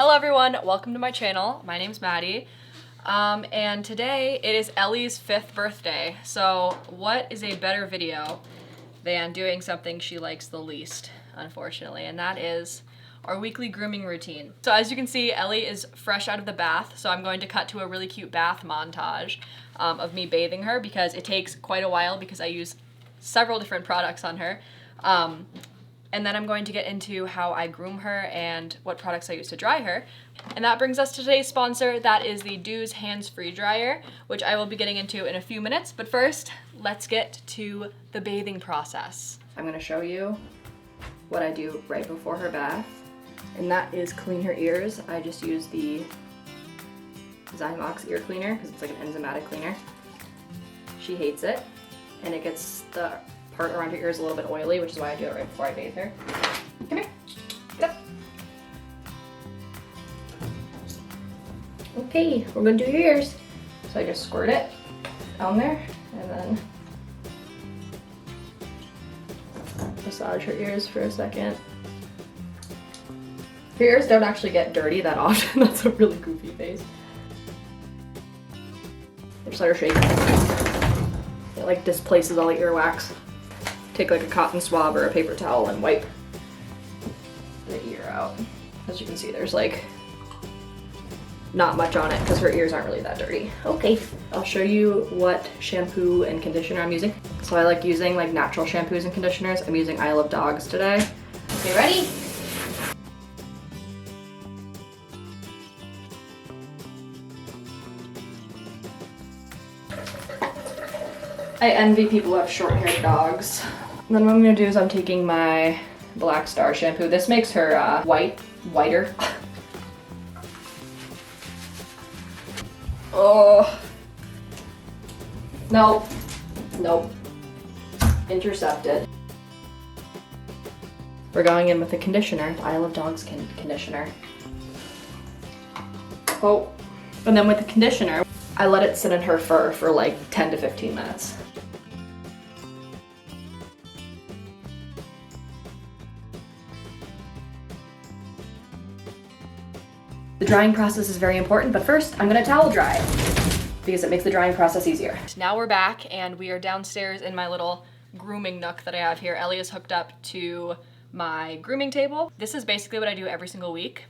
Hello everyone, welcome to my channel. My name's Maddie, and today it is Ellie's 5th birthday. So what is a better video than doing something she likes the least, unfortunately, and that is our weekly grooming routine. So as you can see, Ellie is fresh out of the bath, so I'm going to cut to a really cute bath montage of me bathing her because it takes quite a while because I use several different products on her. And then I'm going to get into how I groom her and what products I use to dry her. And that brings us to today's sponsor. That is the Do's Hands-Free Dryer, which I will be getting into in a few minutes. But first, let's get to the bathing process. I'm gonna show you what I do right before her bath. And that is clean her ears. I just use the Zymox ear cleaner because it's like an enzymatic cleaner. She hates it, and it gets the part around her ears a little bit oily, which is why I do it right before I bathe her. Come here. Get up. Okay, we're gonna do your ears. So I just squirt it down there and then massage her ears for a second. Her ears don't actually get dirty that often. That's a really goofy face. Just let her shake. It like displaces all the earwax. Take like a cotton swab or a paper towel and wipe the ear out. As you can see, there's like not much on it because her ears aren't really that dirty. Okay, I'll show you what shampoo and conditioner I'm using. So I like using like natural shampoos and conditioners. I'm using I Love Dogs today. Okay, ready? I envy people who have short-haired dogs. And then what I'm gonna do is I'm taking my Black Star shampoo. This makes her whiter. Oh. No. Nope. Intercepted. We're going in with the conditioner, the I Love Dogs conditioner. Oh. And then with the conditioner, I let it sit in her fur for like 10 to 15 minutes. The drying process is very important, but first I'm gonna towel dry because it makes the drying process easier. Now we're back and we are downstairs in my little grooming nook that I have here. Ellie is hooked up to my grooming table. This is basically what I do every single week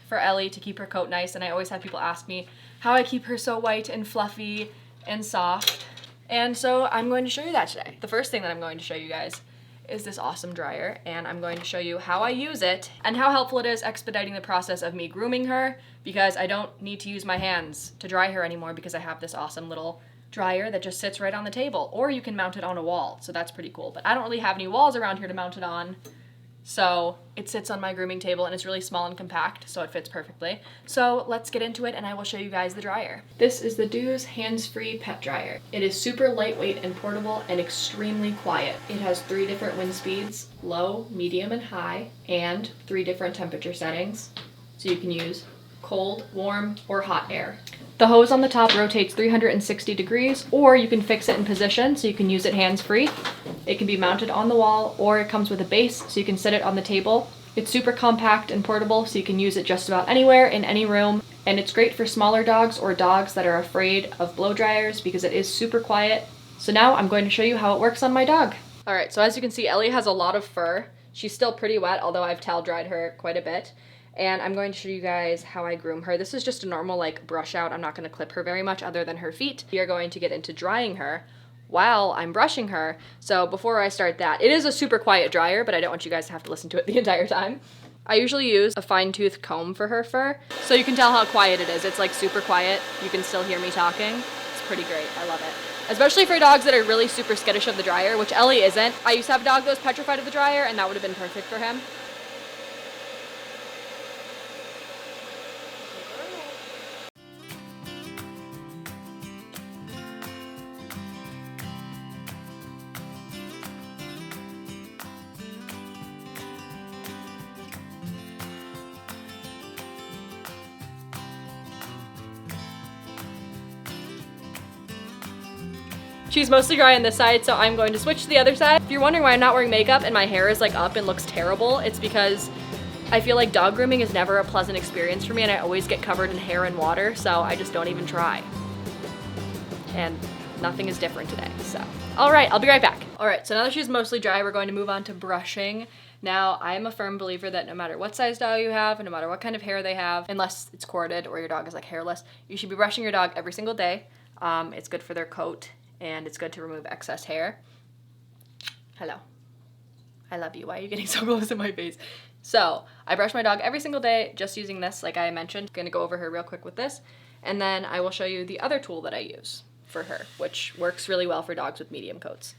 for Ellie to keep her coat nice, and I always have people ask me how I keep her so white and fluffy and soft. And so I'm going to show you that today. The first thing that I'm going to show you guys is this awesome dryer, and I'm going to show you how I use it and how helpful it is expediting the process of me grooming her because I don't need to use my hands to dry her anymore because I have this awesome little dryer that just sits right on the table, or you can mount it on a wall, so that's pretty cool. But I don't really have any walls around here to mount it on, so it sits on my grooming table and it's really small and compact, so it fits perfectly. So let's get into it and I will show you guys the dryer. This is the Do's Hands-Free Pet Dryer. It is super lightweight and portable and extremely quiet. It has 3 different wind speeds, low, medium, and high, and 3 different temperature settings. So you can use cold, warm, or hot air. The hose on the top rotates 360 degrees, or you can fix it in position so you can use it hands-free. It can be mounted on the wall, or it comes with a base so you can sit it on the table. It's super compact and portable so you can use it just about anywhere in any room. And it's great for smaller dogs or dogs that are afraid of blow dryers because it is super quiet. So now I'm going to show you how it works on my dog. All right, so as you can see, Ellie has a lot of fur. She's still pretty wet, although I've towel dried her quite a bit. And I'm going to show you guys how I groom her. This is just a normal like brush out. I'm not gonna clip her very much other than her feet. We are going to get into drying her while I'm brushing her. So before I start that, it is a super quiet dryer, but I don't want you guys to have to listen to it the entire time. I usually use a fine-tooth comb for her fur, so you can tell how quiet it is. It's like super quiet. You can still hear me talking. It's pretty great, I love it. Especially for dogs that are really super skittish of the dryer, which Ellie isn't. I used to have a dog that was petrified of the dryer, and that would have been perfect for him. She's mostly dry on this side, so I'm going to switch to the other side. If you're wondering why I'm not wearing makeup and my hair is like up and looks terrible, it's because I feel like dog grooming is never a pleasant experience for me, and I always get covered in hair and water, so I just don't even try. And nothing is different today, so. All right, I'll be right back. All right, so now that she's mostly dry, we're going to move on to brushing. Now, I am a firm believer that no matter what size dog you have, and no matter what kind of hair they have, unless it's corded or your dog is like hairless, you should be brushing your dog every single day. It's good for their coat, and it's good to remove excess hair. Hello. I love you. Why are you getting so close to my face? So, I brush my dog every single day just using this, like I mentioned. I'm gonna go over her real quick with this, and then I will show you the other tool that I use for her, which works really well for dogs with medium coats.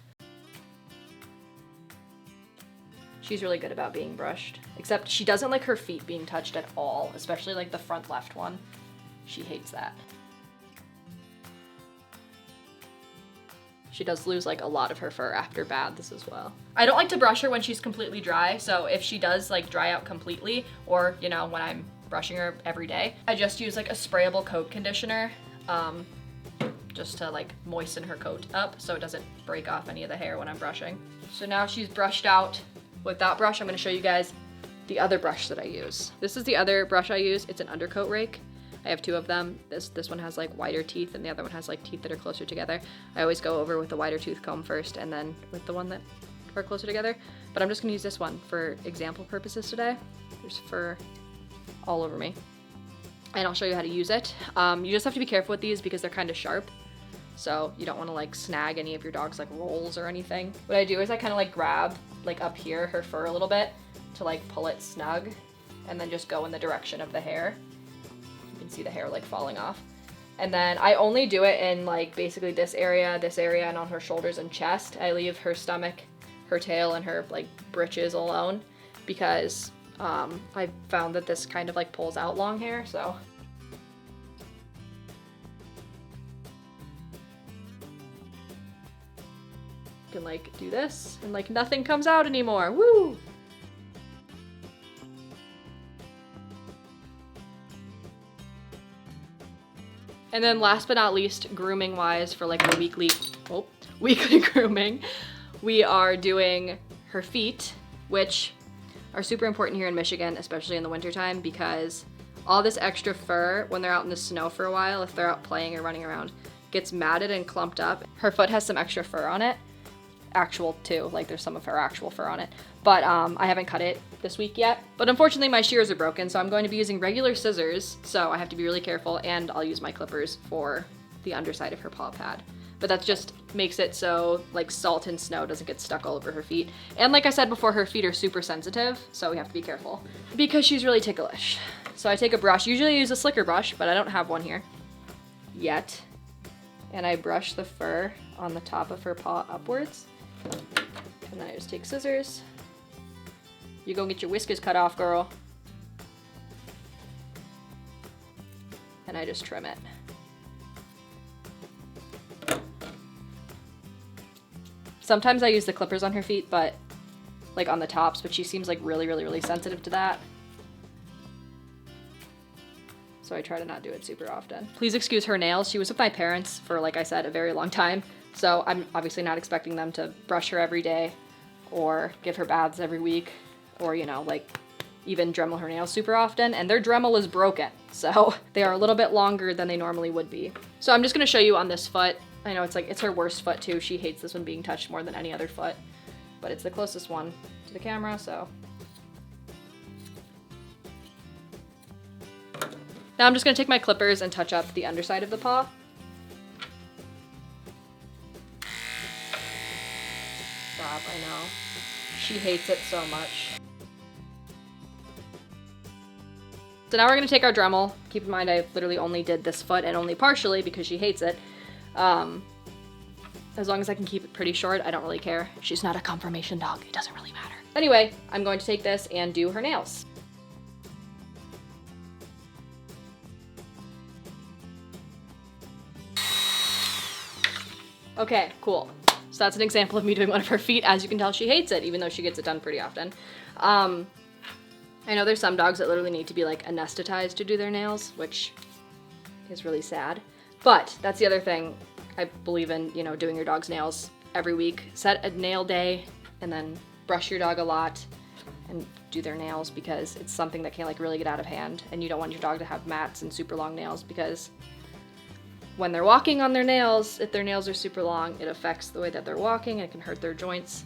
She's really good about being brushed, except she doesn't like her feet being touched at all, especially like the front left one. She hates that. She does lose like a lot of her fur after baths as well. I don't like to brush her when she's completely dry, so if she does like dry out completely, or you know, when I'm brushing her every day, I just use like a sprayable coat conditioner, just to like moisten her coat up so it doesn't break off any of the hair when I'm brushing. So now she's brushed out with that brush, I'm gonna show you guys the other brush that I use. This is the other brush I use. It's an Undercoat rake. I have two of them. This one has like wider teeth and the other one has like teeth that are closer together. I always go over with the wider tooth comb first and then with the one that are closer together. But I'm just gonna use this one for example purposes today. There's fur all over me. And I'll show you how to use it. You just have to be careful with these because they're kind of sharp. So you don't wanna like snag any of your dog's like rolls or anything. What I do is I kind of like grab like up here her fur a little bit to like pull it snug and then just go in the direction of the hair. See the hair like falling off. And then I only do it in like basically this area, and on her shoulders and chest. I leave her stomach, her tail, and her like britches alone because I found that this kind of like pulls out long hair, so. You can like do this and like nothing comes out anymore, woo! And then last but not least, grooming wise for like a weekly grooming, we are doing her feet, which are super important here in Michigan, especially in the wintertime, because all this extra fur, when they're out in the snow for a while, if they're out playing or running around, gets matted and clumped up. Her foot has some extra fur on it. Actual too, like there's some of her actual fur on it. But I haven't cut it this week yet. But unfortunately my shears are broken, so I'm going to be using regular scissors, so I have to be really careful, and I'll use my clippers for the underside of her paw pad. But that just makes it so like salt and snow doesn't get stuck all over her feet. And like I said before, her feet are super sensitive, so we have to be careful because she's really ticklish. So I take a brush, usually I use a slicker brush, but I don't have one here yet. And I brush the fur on the top of her paw upwards. And then I just take scissors. You go get your whiskers cut off, girl. And I just trim it. Sometimes I use the clippers on her feet, but like on the tops, but she seems like really sensitive to that. So I try to not do it super often. Please excuse her nails. She was with my parents for, like I said, a very long time. So I'm obviously not expecting them to brush her every day or give her baths every week or, you know, like even Dremel her nails super often. And their Dremel is broken, so they are a little bit longer than they normally would be. So I'm just gonna show you on this foot. I know it's her worst foot too. She hates this one being touched more than any other foot, but it's the closest one to the camera, so. Now I'm just gonna take my clippers and touch up the underside of the paw. Stop, I know. She hates it so much. So now we're gonna take our Dremel. Keep in mind I literally only did this foot and only partially because she hates it. As long as I can keep it pretty short, I don't really care. She's not a conformation dog, it doesn't really matter. Anyway, I'm going to take this and do her nails. Okay, cool. So that's an example of me doing one of her feet. As you can tell, she hates it, even though she gets it done pretty often. I know there's some dogs that literally need to be like anesthetized to do their nails, which is really sad. But that's the other thing. I believe in, you know, doing your dog's nails every week. Set a nail day and then brush your dog a lot and do their nails because it's something that can like really get out of hand, and you don't want your dog to have mats and super long nails because when they're walking on their nails, if their nails are super long, it affects the way that they're walking and it can hurt their joints.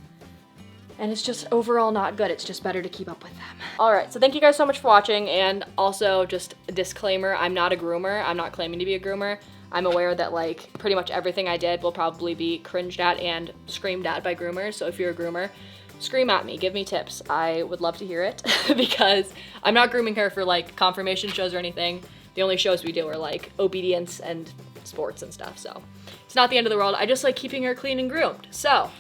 And it's just overall not good. It's just better to keep up with them. All right, so thank you guys so much for watching. And also just a disclaimer, I'm not a groomer. I'm not claiming to be a groomer. I'm aware that like pretty much everything I did will probably be cringed at and screamed at by groomers. So if you're a groomer, scream at me, give me tips. I would love to hear it because I'm not grooming her for like confirmation shows or anything. The only shows we do are like obedience and sports and stuff. So it's not the end of the world. I just like keeping her clean and groomed. So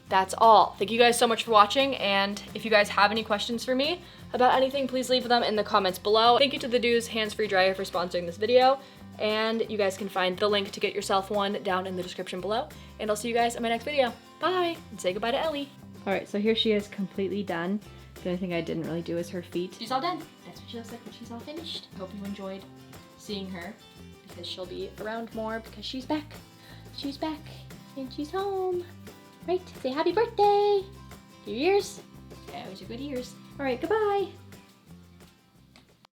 that's all. Thank you guys so much for watching, and if you guys have any questions for me about anything, please leave them in the comments below. Thank you to the Do's Hands-Free Dryer for sponsoring this video, and you guys can find the link to get yourself one down in the description below, and I'll see you guys in my next video. Bye, and say goodbye to Ellie. All right, so here she is completely done. The only thing I didn't really do is her feet. She's all done. That's what she looks like when she's all finished. I hope you enjoyed seeing her because she'll be around more because she's back. She's back, and she's home. Right, say happy birthday. Your ears. Yeah, it was your good ears. All right, goodbye.